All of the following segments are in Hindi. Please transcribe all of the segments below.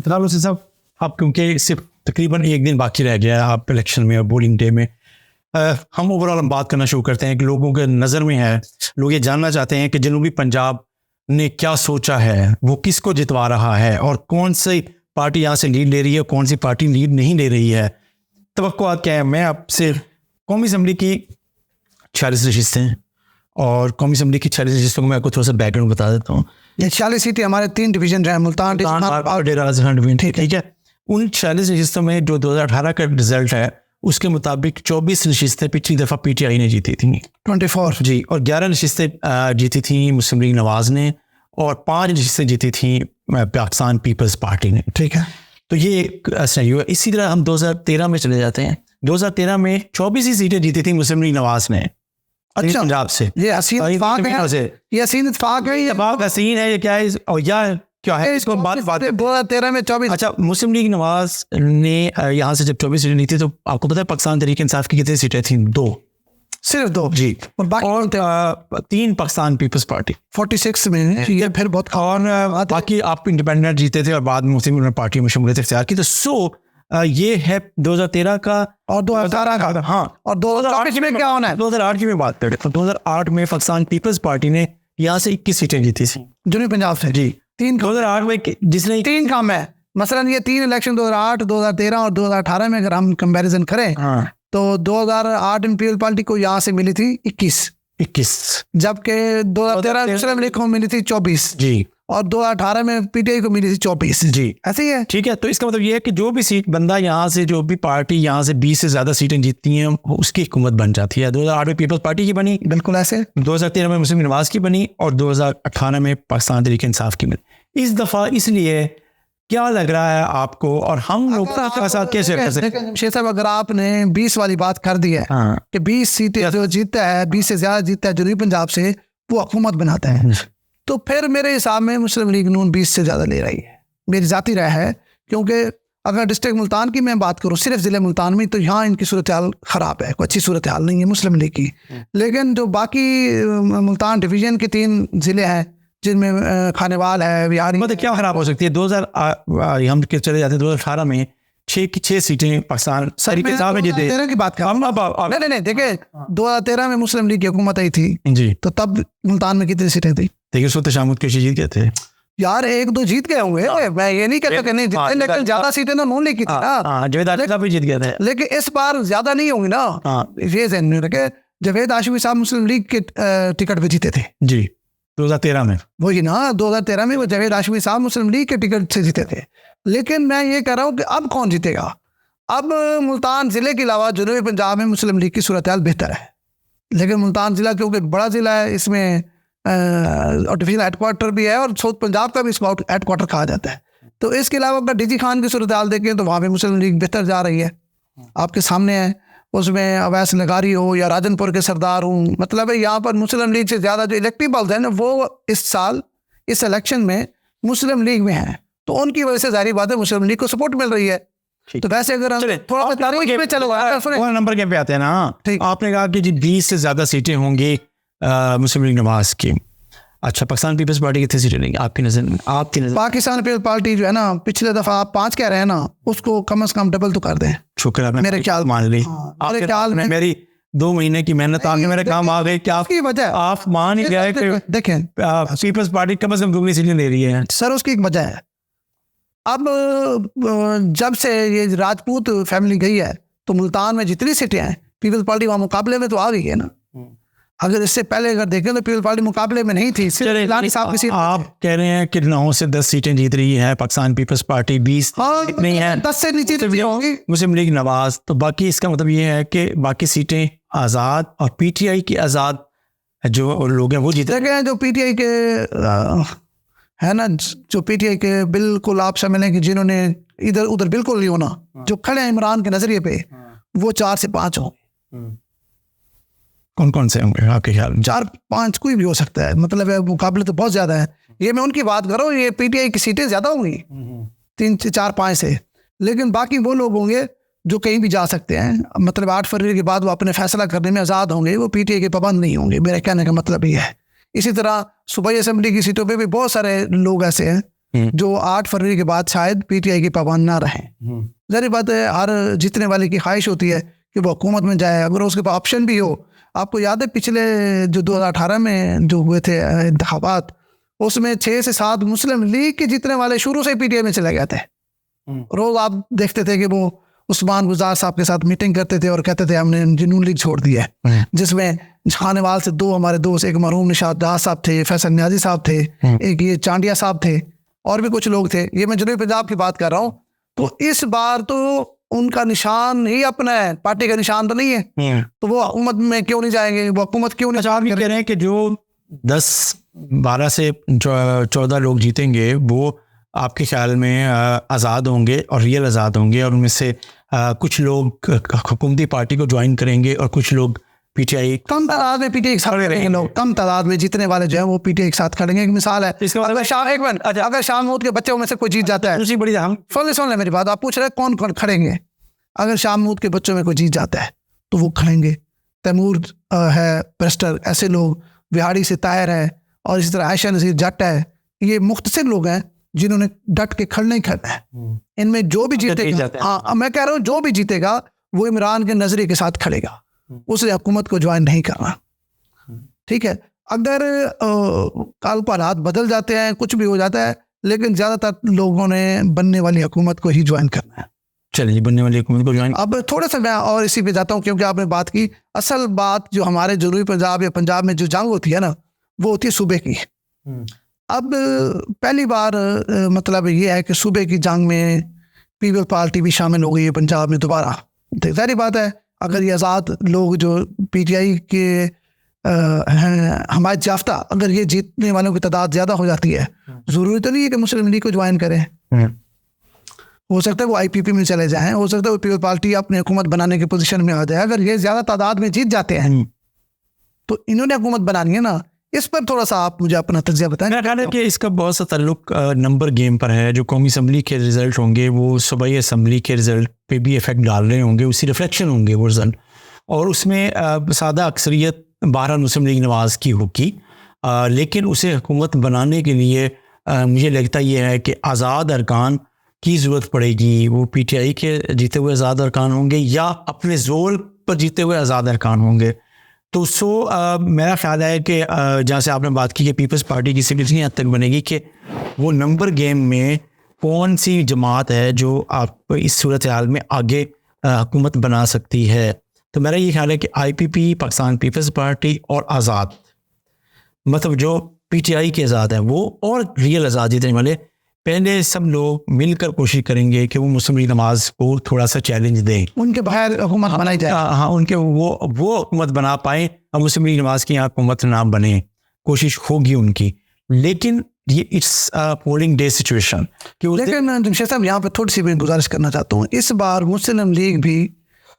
फिलहाल उसे सब अब क्योंकि सिर्फ तकरीबन एक दिन बाकी रह गया है आप इलेक्शन में और वोटिंग डे में, हम ओवरऑल हम बात करना शुरू करते हैं कि लोगों के नज़र में है, लोग ये जानना चाहते हैं कि जनूबी पंजाब ने क्या सोचा है, वो किसको जितवा रहा है और कौन सी पार्टी यहाँ से लीड ले रही है, कौन सी पार्टी लीड नहीं ले रही है, तवक्कुआत क्या है। मैं आपसे कौमी असम्बली की 46 नशिस्तें और कौमी असम्बली की 46 नशिस्तों को मैं आपको थोड़ा सा बैकग्राउंड बता देता हूँ। ये 40 सीटें हमारे 3 डिवीजन रहे, मुल्तान, ठीक है। उन 46 नशिस्तों में जो 2018 का रिजल्ट है उसके मुताबिक 24 नशिस्तें पिछली दफ़ा PTI ने जीती थी 24 जी, और 11 नशिस्तें जीती थी मुस्लिम लीग नवाज ने और 5 नशिस्तें जीती थी पाकिस्तान पीपल्स पार्टी ने। ठीक है, तो ये एक सही हुआ। इसी तरह हम 2013 में चले जाते हैं। 2013 में 24 ही सीटें जीती थी मुस्लिम लीग नवाज ने पंजाब से। ये हसीन इत्तेफाक है, ये हसीन इत्तेफाक है, ये हसीन है, ये क्या है और क्या है इसको बात 2013 में 24। अच्छा, मुस्लिम लीग नवाज ने यहाँ से जब 24 सीटें ली थी तो आपको पता है पाकिस्तान तहरीक इंसाफ की कितनी सीटें थी? 2, सिर्फ 2 जी, और बाकी 3 पाकिस्तान पीपल्स पार्टी 46 में ये फिर बहुत, और बाकी आप इंडिपेंडेंट जीते थे और बाद में मुस्लिम पार्टी में शमूलियत इख्तियार की। तो ये है 2013 का और 2018 का। हाँ, और 2008 में क्या होना है? 2008 की मैं बात करें तो 2008 में पाकिस्तान पीपल्स पार्टी ने यहाँ से 21 सीटें जीती थी जनूबी पंजाब से जी। 2008 में जिसने 3 काम है, मसलन ये 3 इलेक्शन 2008, 2013 और 2018 में अगर हम कंपैरिजन करें तो 2008 में पीपल्स पार्टी को यहाँ से मिली थी 21, जबकि 2013 मुस्लिम लीग को मिली थी 24 जी, और 2018 में PTI को मिली थी 24 जी। ऐसे ही है, ठीक है। तो इसका मतलब ये है कि जो भी सीट बंदा यहाँ से, जो भी पार्टी यहाँ से 20 से ज्यादा सीटें जीतती हैं उसकी हुकूमत बन जाती है। 2008 में पीपल्स पार्टी की बनी, बिल्कुल ऐसे, 2013 में मुस्लिम नवाज की बनी और 2018 में पाकिस्तान तहरीक इंसाफ की बनी। इस दफा इसलिए क्या लग रहा है आपको और हम लोग का साथ कैसे कर सकते हैं? शेख साहब, अगर आपने 20 वाली बात कर दी है कि 20 सीटें जो जीतता है, 20 से ज्यादा जीतता है जनूबी पंजाब से, वो हुकूमत बनाता है, तो फिर मेरे हिसाब में मुस्लिम लीग नून 20 से ज़्यादा ले रही है, मेरी ज़ाती राय है। क्योंकि अगर डिस्ट्रिक्ट मुल्तान की मैं बात करूँ, सिर्फ ज़िले मुल्तान में, तो यहाँ इनकी सूरत हाल ख़राब है, कोई अच्छी सूरत हाल नहीं है मुस्लिम लीग की। लेकिन जो बाकी मुल्तान डिवीज़न के 3 ज़िले हैं जिनमें खानेवाल है, विहारी, मतलब क्या ख़राब हो सकती है? 2000 हम चले जाते हैं 2018 में 6 सीटें पाकिस्तान तहरीक इंसाफ में जीते। 2013 की बात कर, नहीं देखिए 2013 में मुस्लिम लीग की हुकूमत आई थी जी, तो तब मुल्तान में कितनी सीटें थी? देखिए उसको तशामुत के जीत गए थे यार, 1-2 जीत गए होंगे, मैं ये नहीं कहता कि नहीं जीते, लेकिन ज्यादा सीटें तो नून लीग की थी ना। जावेद आशिफ साहब भी जीत गए थे, लेकिन इस बार ज्यादा नहीं होंगी ना। ये ज़हन में रखे, जावेद आशिफ साहब मुस्लिम लीग के टिकट पे जीते थे जी 2013 में, वही ना, 2013 में वो जावेद आशिफ साहब मुस्लिम लीग के टिकट से जीते थे। लेकिन मैं ये कह रहा हूँ कि अब कौन जीतेगा? अब मुल्तान ज़िले के अलावा जनूबी पंजाब में मुस्लिम लीग की सूरत हाल बेहतर है, लेकिन मुल्तान ज़िला क्योंकि बड़ा ज़िला है, इसमें डिवीजन हेडक्वार्टर भी है और साउथ पंजाब का भी इसको हेडक्वार्टर कहा जाता है। तो इसके अलावा अगर DG खान की सूरत हाल देखें तो वहाँ पे मुस्लिम लीग बेहतर जा रही है, आपके सामने है। उसमें अवैस लगारी हो या राजनपुर के सरदार हूँ, मतलब है यहाँ पर मुस्लिम लीग से ज़्यादा जो इलेक्टेबल्स हैं ना, वो इस साल इस इलेक्शन में मुस्लिम लीग में हैं, तो उनकी वजह से जाहिर बात है मुस्लिम लीग को सपोर्ट मिल रही है। तो वैसे अगर हम थोड़ा नंबर गेम पे आते हैं ना, आपने कहा कि जी 20 से ज़्यादा सीटें होंगी मुस्लिम लीग नवाज की। अच्छा, पाकिस्तान पीपल्स पार्टी कितनी सीटें लेंगी आपकी नज़र में? पाकिस्तान पीपल्स पार्टी जो है ना, पिछले दफ़ा आप 5 कह रहे हैं ना, उसको कम से कम डबल तो कर दें। शुक्र है, मेरे ख्याल मान ली, मेरे ख्याल में मेरी 2 महीने की मेहनत आगे मेरे काम आ गई। क्या आपकी वजह? आप मान ही गए कि देखें पीपल्स पार्टी कम से कम 2 सीटें ले रही है सर, उसकी एक वजह है। अब जब से ये राजपूत फैमिली गई है तो मुल्तान में जितनी सीटें हैं पीपल्स पार्टी वहाँ मुकाबले में तो आ गई है ना। अगर इससे पहले अगर देखें तो पीपल्स पार्टी मुकाबले में नहीं थी, सिर्फ लानी साहब की सीट। आप कह रहे हैं कि 9 से 10 सीटें जीत रही है पाकिस्तान पीपल्स पार्टी, 20 नहीं है, 10 से नीचे होंगी मुस्लिम लीग नवाज। तो बाकी इसका मतलब ये है कि बाकी सीटें आज़ाद और PTI की आज़ाद जो लोग हैं वो जीते हैं। जो PTI के है ना, जो PTI के बिल्कुल आप समझ लें कि जिन्होंने इधर उधर बिल्कुल नहीं होना, जो खड़े हैं इमरान के नजरिए पे, वो 4 से 5 होंगे। कौन कौन से होंगे आपके ख्याल में? 4-5 कोई भी हो सकता है, मतलब मुकाबले तो बहुत ज्यादा है। ये मैं उनकी बात कर रहा हूँ, ये PTI की सीटें ज्यादा होंगी 3-4-5 से, लेकिन बाकी वो लोग होंगे जो कहीं भी जा सकते हैं, मतलब 8 फरवरी के बाद वो अपने फैसला करने में आज़ाद होंगे, वो PTI के पाबंद नहीं होंगे। मेरे कहने का मतलब ये है। इसी तरह सूबाई असेंबली की सीटों पे भी बहुत सारे लोग ऐसे हैं जो 8 फरवरी के बाद शायद PTI की पाबंद ना रहें। ज़ाहिर बात है हर जीतने वाले की ख्वाहिश होती है कि वो हुकूमत में जाए, अगर उसके पास ऑप्शन भी हो। आपको याद है पिछले जो 2018 में जो हुए थे इंतखाबात, उसमें 6 से 7 मुस्लिम लीग के जीतने वाले शुरू से PTI में चले गए थे। रोज़ आप देखते थे कि वो उस्मान गुजार साहब के साथ मीटिंग करते थे और कहते थे हमने जुनून लीग छोड़ दी है, जिसमें खानेवाल से 2 हमारे दोस्त, एक मरहूम निशात जहाज साहब थे, फैसल न्याजी साहब थे, एक ये चांडिया साहब थे, और भी कुछ लोग थे। ये मैं जनूबी पंजाब की बात कर रहा हूँ। तो इस बार तो उनका निशान ही अपना है, पार्टी का निशान तो नहीं है, तो वो हुकूमत में क्यों नहीं जाएंगे, वो हुकूमत क्यों नहीं। आप ये कह रहे हैं कि जो 10-12 से 14 लोग जीतेंगे वो आपके ख्याल में आज़ाद होंगे और रियल आज़ाद होंगे, और उनमें से कुछ लोग हुकूमती पार्टी को ज्वाइन करेंगे और कुछ लोग PTI। कम तादाद में PTI एक साथ खड़ेंगे लोग, कम तादाद में जीतने वाले जो है वो PTI एक साथ खड़ेंगे। एक मिसाल है, अगर शाह महमूद के बच्चों में से कोई जीत जाता है, बड़ी सुन ले मेरी बात, आप पूछ रहे हैं कौन कौन खड़ेंगे। अगर शाह महमूद के बच्चों में कोई जीत जाता है तो वो खड़ेंगे। तैमूर है, प्रेस्टर, ऐसे लोग, बिहाड़ी से ताहिर है, और इसी तरह आयशा नज़ीर जट है। ये मुख्तसर लोग हैं जिन्होंने डट के खड़ना ही खड़ना है। इनमें जो भी जीतेगा, हाँ मैं कह रहा हूँ, जो भी जीतेगा वो इमरान के नजरिए के साथ खड़ेगा, उसने हुकूमत को ज्वाइन नहीं करना। ठीक है, अगर कल को हालात बदल जाते हैं, कुछ भी हो जाता है, लेकिन ज़्यादातर लोगों ने बनने वाली हुकूमत को ही ज्वाइन करना है। चलिए, बनने वाली हुकूमत को ज्वाइन। अब थोड़ा सा मैं और इसी पे जाता हूँ, क्योंकि आपने बात की, असल बात जो हमारे जनूबी पंजाब या पंजाब में जो जंग होती है ना, वो होती है सूबे की। अब पहली बार मतलब ये है कि सूबे की जंग में पीपल पार्टी भी शामिल हो गई है पंजाब में दोबारा। ज़ाहिर बात है अगर ये आज़ाद लोग जो PTI के हैं हमायत याफ्ता, अगर ये जीतने वालों की तादाद ज़्यादा हो जाती है, ज़रूरी तो नहीं है कि मुस्लिम लीग को ज्वाइन करें। हो सकता है वो IPP में चले जाएं, हो सकता है वो पीपल पार्टी अपनी हुकूमत बनाने की पोजीशन में आ जाए। अगर ये ज़्यादा तादाद में जीत जाते हैं तो इन्होंने हुकूमत बनानी है ना। इस पर थोड़ा सा आप मुझे अपना तज्ज़िया बताएं। मेरा ख्याल है कि इसका बहुत सा ताल्लुक नंबर गेम पर है। जो कौमी असम्बली के रिज़ल्ट होंगे वो सूबाई असम्बली के रिज़ल्ट पे भी इफ़ेक्ट डाल रहे होंगे, उसी रिफ्लेक्शन होंगे वो रिज़ल्ट, और उसमें सादा अक्सरियत बहरहाल मुस्लिम लीग नवाज़ की होगी। लेकिन उसे हुकूमत बनाने के लिए मुझे लगता ये है कि आज़ाद अरकान की ज़रूरत पड़ेगी। वो PTI के जीते हुए आज़ाद अरकान होंगे या अपने जोर पर जीते हुए आज़ाद अरकान होंगे। तो मेरा ख्याल है कि जहाँ से आपने बात की कि पीपल्स पार्टी की सीट इतनी हद तक बनेगी कि वो नंबर गेम में कौन सी जमात है जो आप इस सूरत हाल में आगे हुकूमत बना सकती है। तो मेरा ये ख्याल है कि IPP, पाकिस्तान पीपल्स पार्टी और आज़ाद, मतलब जो PTI के आज़ाद हैं वो और रियल आज़ाद जीतने वाले, पहले सब लोग मिलकर कोशिश करेंगे कि वो मुस्लिम लीग नवाज़ को थोड़ा सा चैलेंज दें, उनके बाहर हुकूमत बनाई जाए। हाँ, उनके वो हुकूमत बना पाएँ और मुस्लिम लीग नवाज़ की यहाँ हुकूमत ना बने, कोशिश होगी उनकी। लेकिन ये इट्स पोलिंग डे सिचुएशन। लेकिन जमशेद साहब यहाँ पे थोड़ी सी मैं गुजारिश करना चाहता हूँ, इस बार मुस्लिम लीग भी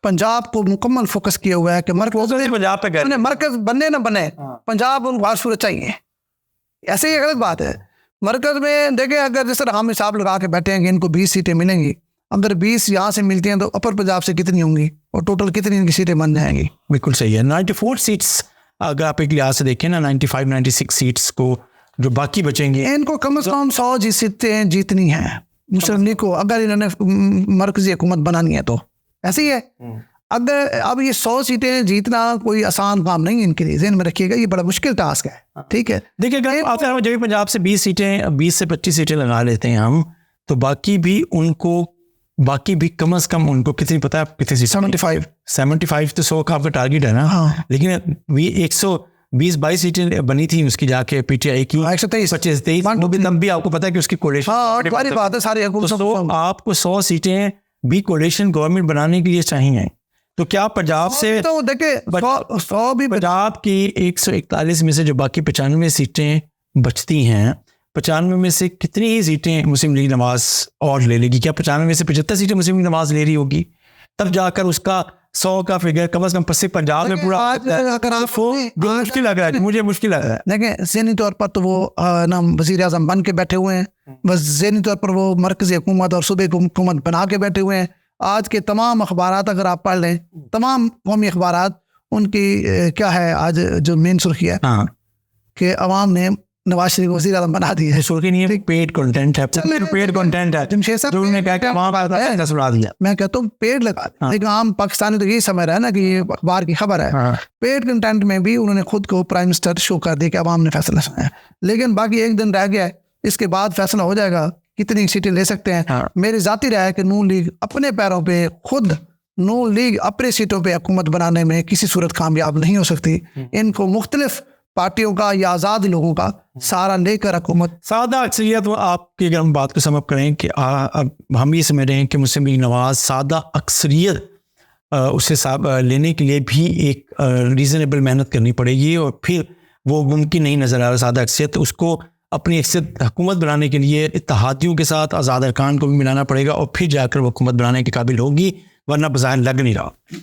पंजाब को मुकम्मल फोकस किया हुआ है कि मरकज बने ना बने, पंजाब उनको हर सूरत चाहिए। ऐसे ही गलत बात है। मरकज में देखें, अगर जिस तरह हम हिसाब लगा के बैठे हैं कि इनको 20 सीटें मिलेंगी, अगर 20 यहाँ से मिलती हैं तो अपर पंजाब से कितनी होंगी और टोटल कितनी इनकी सीटें बन जाएंगी? बिल्कुल सही है। 94 सीट्स अगर आप एक लिहाज से देखें ना, 95-96 सीट्स को जो बाकी बचेंगी, इनको कम से कम 100 सीटें जीतनी हैं मुस्लिम लीग को, अगर इन्होंने मरकजी हुकूमत बनानी है तो। ऐसे ही है। अगर अब ये 100 सीटें जीतना कोई आसान काम नहीं है इनके लिए, ज़हन में रखिएगा, ये बड़ा मुश्किल टास्क है। ठीक है, देखिए अगर जब पंजाब से 20 से 25 सीटें लगा लेते हैं हम, तो बाकी भी कम से कम उनको कितनी, पता है कितनी सीट? 75 तो 100 का आपका टारगेट है ना। हाँ। लेकिन 120-22 सीटें बनी थी उसकी जाके PTI की 123 वो भी तब भी आपको पता है कि उसकी कोलेशन, बात है सारी तो आपको 100 सीटें भी कोलेशन गवर्नमेंट बनाने के लिए चाहिए। तो क्या पंजाब से तो देखे 100 भी पंजाब की 141 में से जो बाकी 95 सीटें बचती हैं, 95 में से कितनी ही सीटें मुस्लिम लीग नवाज़ और ले लेगी? क्या 95 में से 75 सीटें मुस्लिम लीग नवाज़ ले रही होगी? तब जाकर उसका 100 का फिगर कम से कम पश्चिम पंजाब में पूरा। अगर आपको मुश्किल लग रहा है, मुझे मुश्किल लग रहा है। देखें, ज़हनी तौर पर तो वो ना वज़ीर आज़म बन के बैठे हुए हैं, बस ज़हनी तौर पर वो मरकज़ी हुकूमत और सूबे हुकूमत बना के बैठे हुए हैं। आज के तमाम अखबारात अगर आप पढ़ लें, तमाम कौमी अखबारात, उनकी क्या है आज जो मेन सुर्खी है कि अवाम ने नवाज शरीफ वज़ीर आज़म बना दिए। सुर्खी नहीं है, पेड कंटेंट है, पेड कंटेंट है। जमशेद साहब जो उन्होंने कहा कि वहाँ पर सुना दिया। मैं कहता हूँ पेड लगा दें। हाँ। लेकिन आम पाकिस्तानी तो यही समझ रहा है ना कि ये अखबार की खबर है। हाँ। पेड कंटेंट में भी उन्होंने खुद को प्राइम मिनिस्टर शो कर दिया कि अवाम ने फैसला सुनाया। लेकिन बाकी एक दिन रह गया है, इसके बाद फैसला हो जाएगा कितनी सीटें ले सकते हैं। हाँ। मेरी जाती राय है कि नून लीग अपने पैरों पे खुद, नून लीग अपनी सीटों पे हुकूमत बनाने में किसी सूरत कामयाब नहीं हो सकती। इनको मुख्तलिफ पार्टियों का या आज़ाद लोगों का सहारा लेकर हुकूमत। सादा अक्सरियत, वो आपकी अगर हम बात को समझ करें कि अब हम ये समझ रहे हैं कि मुस्लिम लीग नवाज सादा अक्सरियत उसे लेने के लिए भी एक रीज़नेबल मेहनत करनी पड़ेगी, और फिर वो मुमकिन नहीं नज़र आ रहा सादा अक्सरियत। उसको अपनी अक्सरियत हुकूमत बनाने के लिए इत्तेहादियों के साथ आज़ाद अरकान को भी मिलाना पड़ेगा, और फिर जाकर वो हुकूमत बनाने के काबिल होगी, वरना बज़ाहिर लग नहीं रहा।